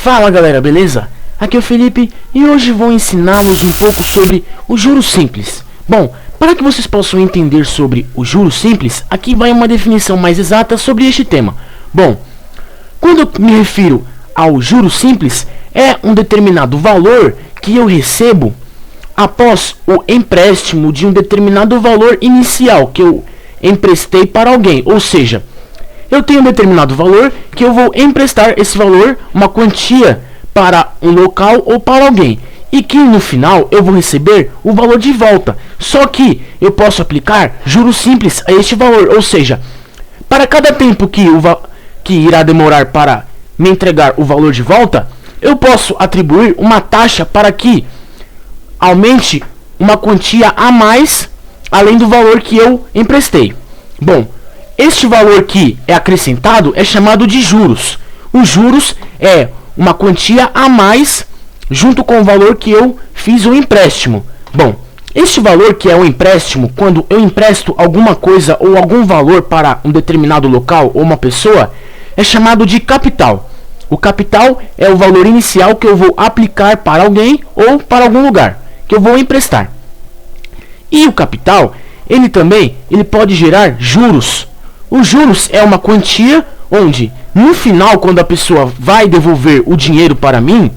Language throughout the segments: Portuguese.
Fala galera, beleza? Aqui é o Felipe e hoje vou ensiná-los um pouco sobre o juros simples. Bom, para que vocês possam entender sobre o juros simples, aqui vai uma definição mais exata sobre este tema. Bom, quando eu me refiro ao juros simples, é um determinado valor que eu recebo após o empréstimo de um determinado valor inicial que eu emprestei para alguém. Ou seja, eu tenho um determinado valor que eu vou emprestar esse valor, uma quantia, para um local ou para alguém, e que no final eu vou receber o valor de volta. Só que eu posso aplicar juros simples a este valor, ou seja, para cada tempo que irá demorar para me entregar o valor de volta, eu posso atribuir uma taxa para que aumente uma quantia a mais além do valor que eu emprestei. Bom, este valor que é acrescentado é chamado de juros. Os juros é uma quantia a mais junto com o valor que eu fiz o empréstimo. Bom, este valor que é o empréstimo, quando eu empresto alguma coisa ou algum valor para um determinado local ou uma pessoa, é chamado de capital. O capital é o valor inicial que eu vou aplicar para alguém ou para algum lugar que eu vou emprestar. E o capital, ele pode gerar juros. Os juros é uma quantia onde, no final, quando a pessoa vai devolver o dinheiro para mim,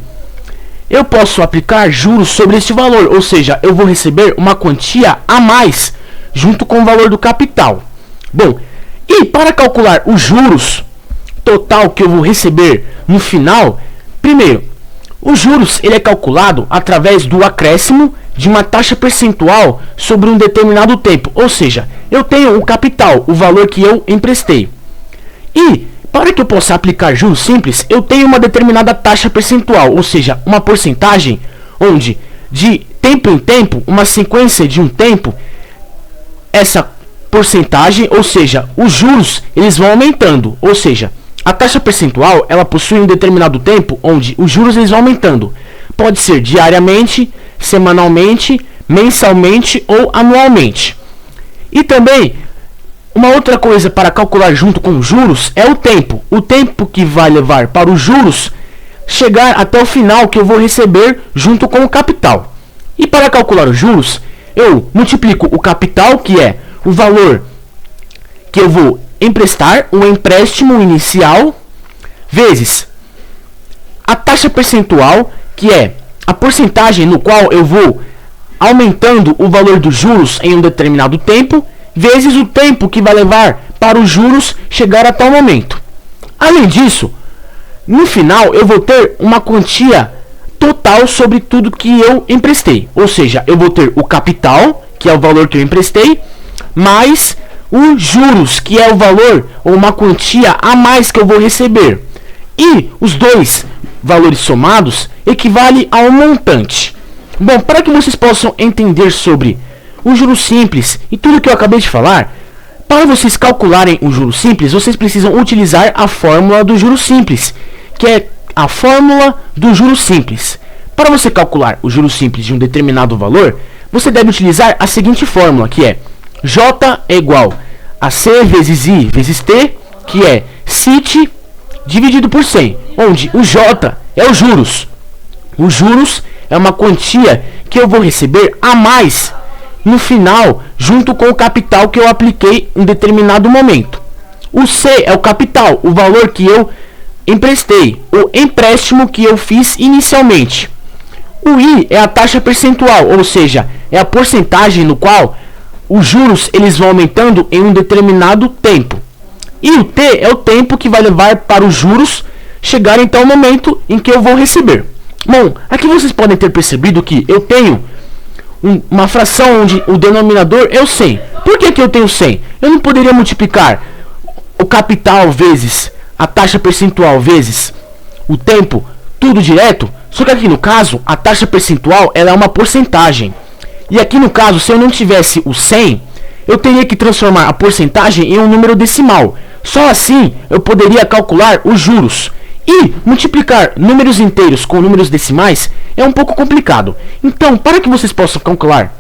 eu posso aplicar juros sobre este valor, ou seja, eu vou receber uma quantia a mais junto com o valor do capital. Bom, e para calcular os juros total que eu vou receber no final, primeiro, os juros ele é calculado através do acréscimo de uma taxa percentual sobre um determinado tempo, ou seja, eu tenho o capital, o valor que eu emprestei. E para que eu possa aplicar juros simples, eu tenho uma determinada taxa percentual, ou seja, uma porcentagem onde de tempo em tempo, uma sequência de um tempo, essa porcentagem, ou seja, os juros eles vão aumentando, ou seja, a taxa percentual ela possui um determinado tempo onde os juros eles vão aumentando. Pode ser diariamente, semanalmente, mensalmente ou anualmente. E também, uma outra coisa para calcular junto com os juros é o tempo. O tempo que vai levar para os juros chegar até o final que eu vou receber junto com o capital. E para calcular os juros, eu multiplico o capital, que é o valor que eu vou emprestar, o empréstimo inicial, vezes a taxa percentual, que é a porcentagem no qual eu vou aumentando o valor dos juros em um determinado tempo, vezes o tempo que vai levar para os juros chegar até o momento. Além disso, no final eu vou ter uma quantia total sobre tudo que eu emprestei. Ou seja, eu vou ter o capital, que é o valor que eu emprestei, mais os juros, que é o valor ou uma quantia a mais que eu vou receber. E os dois valores somados equivale a um montante. Bom, para que vocês possam entender sobre o juros simples e tudo que eu acabei de falar, para vocês calcularem o juros simples, vocês precisam utilizar a fórmula do juros simples, que é a fórmula do juros simples. Para você calcular o juros simples de um determinado valor, você deve utilizar a seguinte fórmula, que é J é igual a C vezes I vezes T, que é CIT dividido por 100, onde o J é os juros. Os juros é uma quantia que eu vou receber a mais no final, junto com o capital que eu apliquei em determinado momento. O C é o capital, o valor que eu emprestei, o empréstimo que eu fiz inicialmente. O I é a taxa percentual, ou seja, é a porcentagem no qual os juros eles vão aumentando em um determinado tempo. E o T é o tempo que vai levar para os juros chegarem até o momento em que eu vou receber. Bom, aqui vocês podem ter percebido que eu tenho uma fração onde o denominador é o 100. Por que eu tenho 100? Eu não poderia multiplicar o capital vezes a taxa percentual vezes o tempo, tudo direto? Só que aqui no caso, a taxa percentual ela é uma porcentagem. E aqui no caso, se eu não tivesse o 100, eu teria que transformar a porcentagem em um número decimal. Só assim eu poderia calcular os juros. E multiplicar números inteiros com números decimais é um pouco complicado. Então, para que vocês possam calcular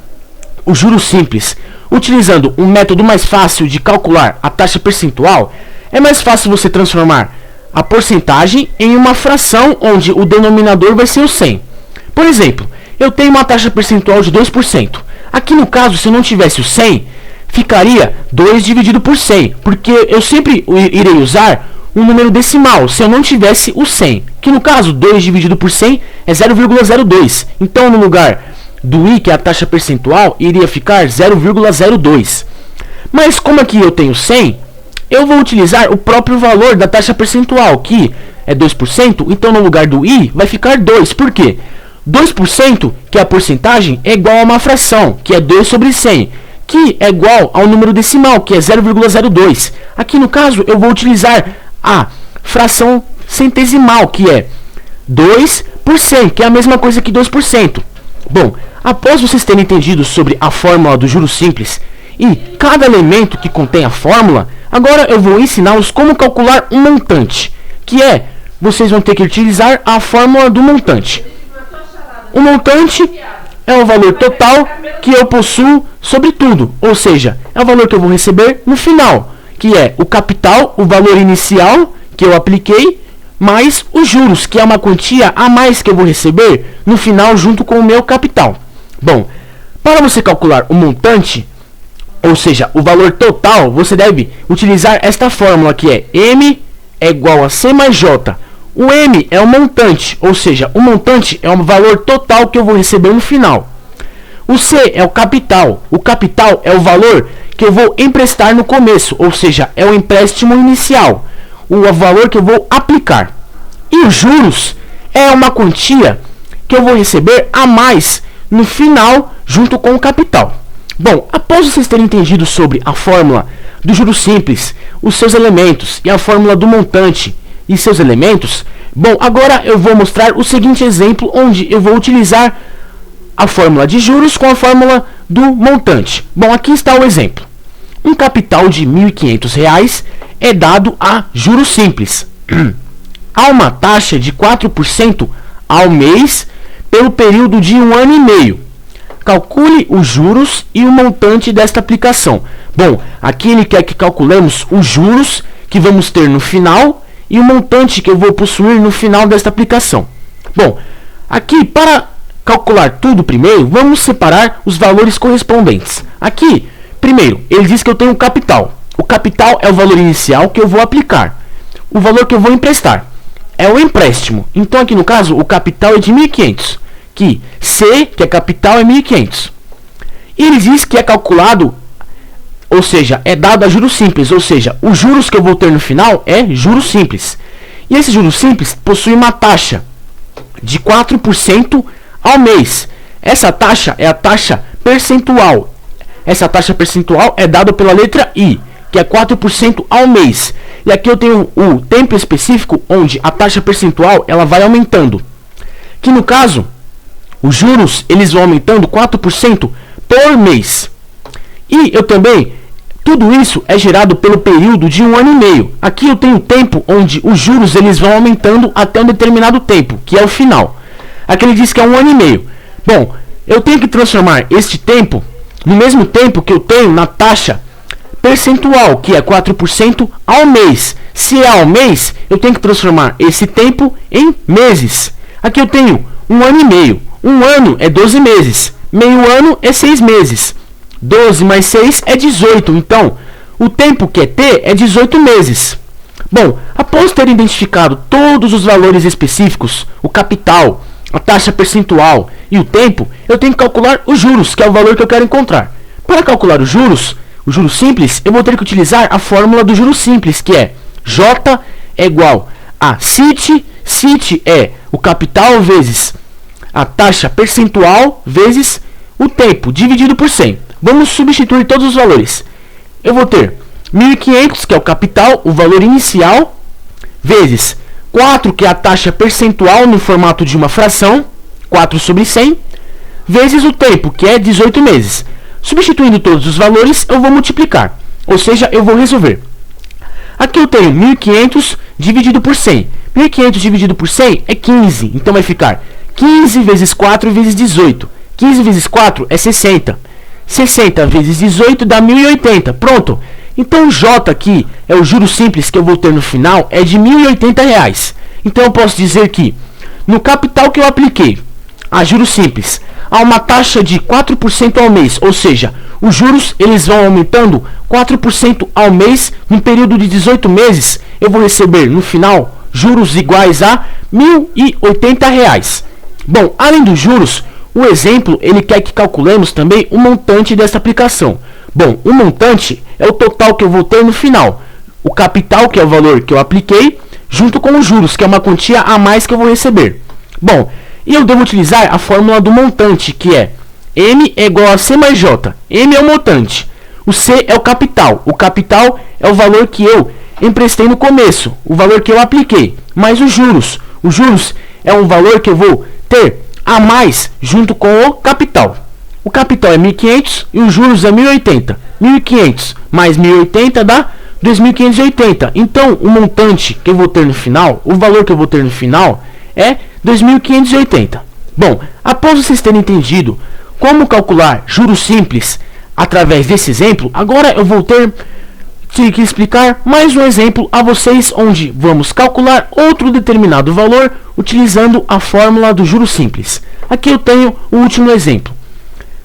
o juros simples utilizando um método mais fácil de calcular a taxa percentual, é mais fácil você transformar a porcentagem em uma fração onde o denominador vai ser o 100. Por exemplo, eu tenho uma taxa percentual de 2%. Aqui no caso, se eu não tivesse o 100, ficaria 2 dividido por 100, porque eu sempre irei usar um número decimal se eu não tivesse o 100, que no caso 2 dividido por 100 é 0,02. Então, no lugar do i, que é a taxa percentual, iria ficar 0,02. Mas como aqui eu tenho 100, eu vou utilizar o próprio valor da taxa percentual, que é 2%, então no lugar do i vai ficar 2. Por quê? 2%, que é a porcentagem, é igual a uma fração, que é 2 sobre 100, que é igual ao número decimal, que é 0,02. Aqui no caso, eu vou utilizar a fração centesimal, que é 2 por 100, que é a mesma coisa que 2%. Bom, após vocês terem entendido sobre a fórmula do juros simples e cada elemento que contém a fórmula, agora eu vou ensiná-los como calcular um montante, que é, vocês vão ter que utilizar a fórmula do montante. O montante é o valor total que eu possuo sobre tudo, ou seja, é o valor que eu vou receber no final, que é o capital, o valor inicial que eu apliquei, mais os juros, que é uma quantia a mais que eu vou receber no final junto com o meu capital. Bom, para você calcular o montante, ou seja, o valor total, você deve utilizar esta fórmula, que é M é igual a C mais J. O M é o montante, ou seja, o montante é o valor total que eu vou receber no final. O C é o capital é o valor que eu vou emprestar no começo, ou seja, é o empréstimo inicial, o valor que eu vou aplicar. E os juros é uma quantia que eu vou receber a mais no final junto com o capital. Bom, após vocês terem entendido sobre a fórmula do juros simples, os seus elementos e a fórmula do montante e seus elementos, bom, agora eu vou mostrar o seguinte exemplo onde eu vou utilizar a fórmula de juros com a fórmula do montante. Bom, aqui está o exemplo. Um capital de R$ 1.500 é dado a juros simples. Há uma taxa de 4% ao mês pelo período de 1 ano e meio. Calcule os juros e o montante desta aplicação. Bom, aqui ele quer que calculemos os juros que vamos ter no final e o montante que eu vou possuir no final desta aplicação. Bom, aqui para calcular tudo primeiro, vamos separar os valores correspondentes. Aqui, primeiro, ele diz que eu tenho um capital. O capital é o valor inicial que eu vou aplicar. O valor que eu vou emprestar é o empréstimo. Então, aqui no caso, o capital é de 1.500. Que C, que é capital, é 1.500. E ele diz que é calculado, ou seja, é dado a juros simples. Ou seja, os juros que eu vou ter no final é juros simples. E esse juros simples possui uma taxa de 4% ao mês. Essa taxa é a taxa percentual. Essa taxa percentual é dada pela letra I, que é 4% ao mês. E aqui eu tenho o tempo específico onde a taxa percentual ela vai aumentando. Que no caso, os juros eles vão aumentando 4% por mês. E eu também, tudo isso é gerado pelo período de 1 ano e meio. Aqui eu tenho o tempo onde os juros eles vão aumentando até um determinado tempo, que é o final. Aqui ele diz que é 1 ano e meio. Bom, eu tenho que transformar este tempo no mesmo tempo que eu tenho na taxa percentual, que é 4% ao mês. Se é ao mês, eu tenho que transformar esse tempo em meses. Aqui eu tenho 1 ano e meio. 1 ano é 12 meses. Meio ano é 6 meses. 12 mais 6 é 18. Então, o tempo que é T é 18 meses. Bom, após ter identificado todos os valores específicos, o capital, a taxa percentual e o tempo, eu tenho que calcular os juros, que é o valor que eu quero encontrar. Para calcular os juros simples, eu vou ter que utilizar a fórmula do juros simples, que é J é igual a CIT. CIT é o capital vezes a taxa percentual vezes o tempo, dividido por 100. Vamos substituir todos os valores. Eu vou ter 1.500, que é o capital, o valor inicial, vezes 4, que é a taxa percentual no formato de uma fração, 4 sobre 100, vezes o tempo, que é 18 meses. Substituindo todos os valores, eu vou multiplicar, ou seja, eu vou resolver. Aqui eu tenho 1.500 dividido por 100. 1.500 dividido por 100 é 15, então vai ficar 15 vezes 4 vezes 18. 15 vezes 4 é 60. 60 vezes 18 dá 1.080. Pronto, Então o J aqui é o juro simples que eu vou ter no final, é de R$ 1.080. Então eu posso dizer que no capital que eu apliquei a juros simples, há uma taxa de 4% ao mês, ou seja, os juros eles vão aumentando 4% ao mês, num período de 18 meses, eu vou receber no final juros iguais a R$ 1.080. Bom, além dos juros, o exemplo ele quer que calculemos também o montante dessa aplicação. Bom, o montante é o total que eu vou ter no final, o capital, que é o valor que eu apliquei, junto com os juros, que é uma quantia a mais que eu vou receber. Bom, e eu devo utilizar a fórmula do montante, que é M é igual a C mais J. M é o montante, o C é o capital é o valor que eu emprestei no começo, o valor que eu apliquei, mais os juros é um valor que eu vou ter a mais junto com o capital é 1.500 e os juros é 1.080. 1.500 mais 1.080 dá 2.580. Então o montante que eu vou ter no final, o valor que eu vou ter no final é 2.580. Bom, após vocês terem entendido como calcular juros simples através desse exemplo, agora eu vou ter que explicar mais um exemplo a vocês, onde vamos calcular outro determinado valor utilizando a fórmula do juros simples. Aqui eu tenho o último exemplo.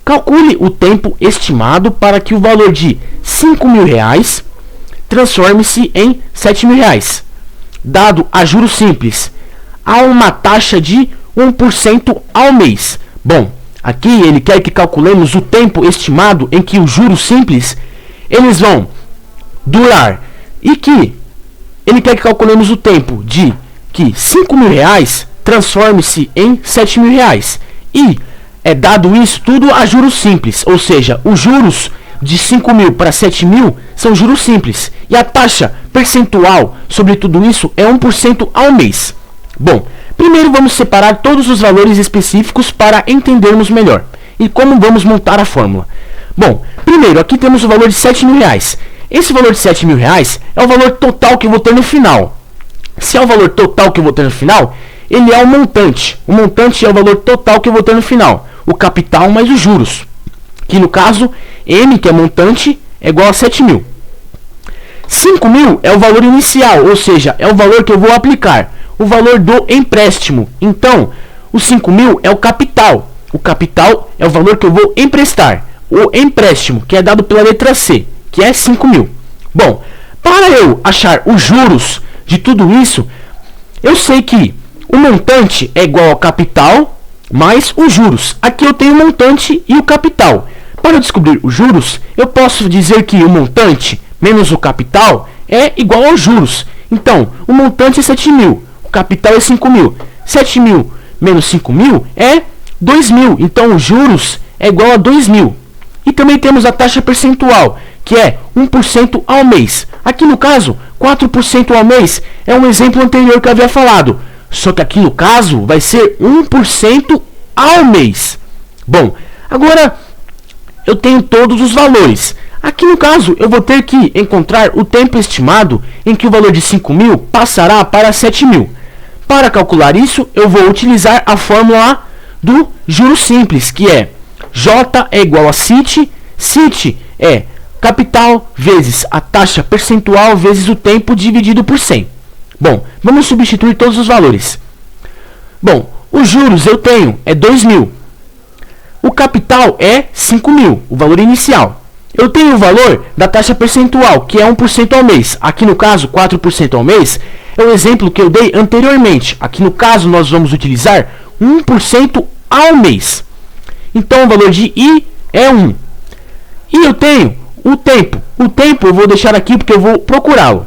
Calcule o tempo estimado para que o valor de R$ 5.000 transforme-se em R$ 7.000, dado a juros simples, a uma taxa de 1% ao mês. Bom, aqui ele quer que calculemos o tempo estimado em que os juros simples eles vão durar, e que ele quer que calculemos o tempo de que R$ 5.000 transforme-se em R$ 7.000, e é dado isso tudo a juros simples, ou seja, os juros de 5.000 para 7.000 são juros simples, e a taxa percentual sobre tudo isso é 1% ao mês. Bom, primeiro vamos separar todos os valores específicos para entendermos melhor. E como vamos montar a fórmula? Bom, primeiro aqui temos o valor de R$ 7.000. Esse valor de R$ 7.000 é o valor total que eu vou ter no final. Se é o valor total que eu vou ter no final, ele é o montante. O montante é o valor total que eu vou ter no final. O capital mais os juros. Que no caso, M, que é montante, é igual a 7.000. 5.000 é o valor inicial, ou seja, é o valor que eu vou aplicar. O valor do empréstimo. Então, o 5.000 é o capital. O capital é o valor que eu vou emprestar. O empréstimo, que é dado pela letra C, que é 5.000. Bom, para eu achar os juros de tudo isso, eu sei que o montante é igual ao capital mais os juros. Aqui eu tenho o montante e o capital. Para eu descobrir os juros, eu posso dizer que o montante menos o capital é igual aos juros. Então, o montante é 7.000, o capital é 5.000. 7.000 menos 5.000 é 2.000. Então, os juros é igual a 2.000. E também temos a taxa percentual, que é 1% ao mês. Aqui no caso, 4% ao mês é um exemplo anterior que eu havia falado. Só que aqui no caso vai ser 1% ao mês. Bom, agora eu tenho todos os valores. Aqui no caso eu vou ter que encontrar o tempo estimado em que o valor de 5.000 passará para 7.000. Para calcular isso, eu vou utilizar a fórmula do juros simples, que é J é igual a CIT. CIT é capital vezes a taxa percentual vezes o tempo dividido por 100. Bom, vamos substituir todos os valores. Bom, os juros eu tenho é 2.000. O capital é 5.000, o valor inicial. Eu tenho o valor da taxa percentual, que é 1% ao mês. Aqui no caso, 4% ao mês, é o exemplo que eu dei anteriormente. Aqui no caso, nós vamos utilizar 1% ao mês. Então, o valor de I é 1. E eu tenho o tempo. O tempo eu vou deixar aqui porque eu vou procurá-lo.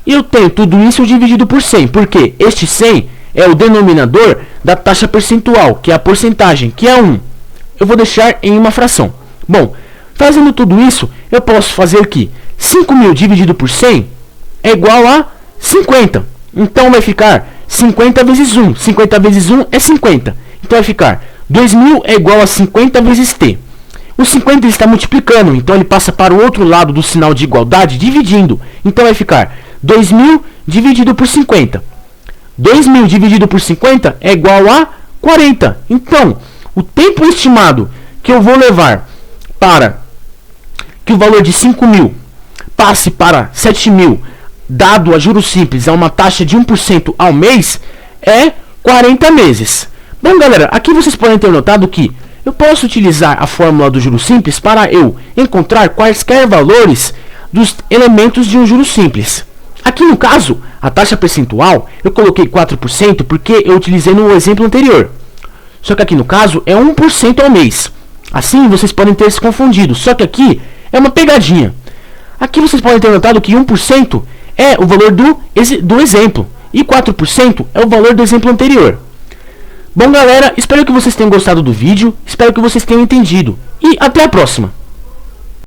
E eu tenho tudo isso dividido por 100, porque este 100 é o denominador da taxa percentual, que é a porcentagem, que é 1. Eu vou deixar em uma fração. Bom, fazendo tudo isso, eu posso fazer que 5.000 dividido por 100 é igual a 50. Então vai ficar 50 vezes 1. 50 vezes 1 é 50. Então vai ficar 2.000 é igual a 50 vezes T. O 50 está multiplicando, então ele passa para o outro lado do sinal de igualdade, dividindo. Então vai ficar 2.000 dividido por 50. 2.000 dividido por 50 é igual a 40. Então, o tempo estimado que eu vou levar para que o valor de 5.000 passe para 7.000, dado a juros simples a uma taxa de 1% ao mês, é 40 meses. Bom, galera, aqui vocês podem ter notado que eu posso utilizar a fórmula do juros simples para eu encontrar quaisquer valores dos elementos de um juros simples. Aqui no caso, a taxa percentual, eu coloquei 4% porque eu utilizei no exemplo anterior. Só que aqui no caso é 1% ao mês. Assim vocês podem ter se confundido, só que aqui é uma pegadinha. Aqui vocês podem ter notado que 1% é o valor do exemplo e 4% é o valor do exemplo anterior. Bom, galera, espero que vocês tenham gostado do vídeo, espero que vocês tenham entendido e até a próxima.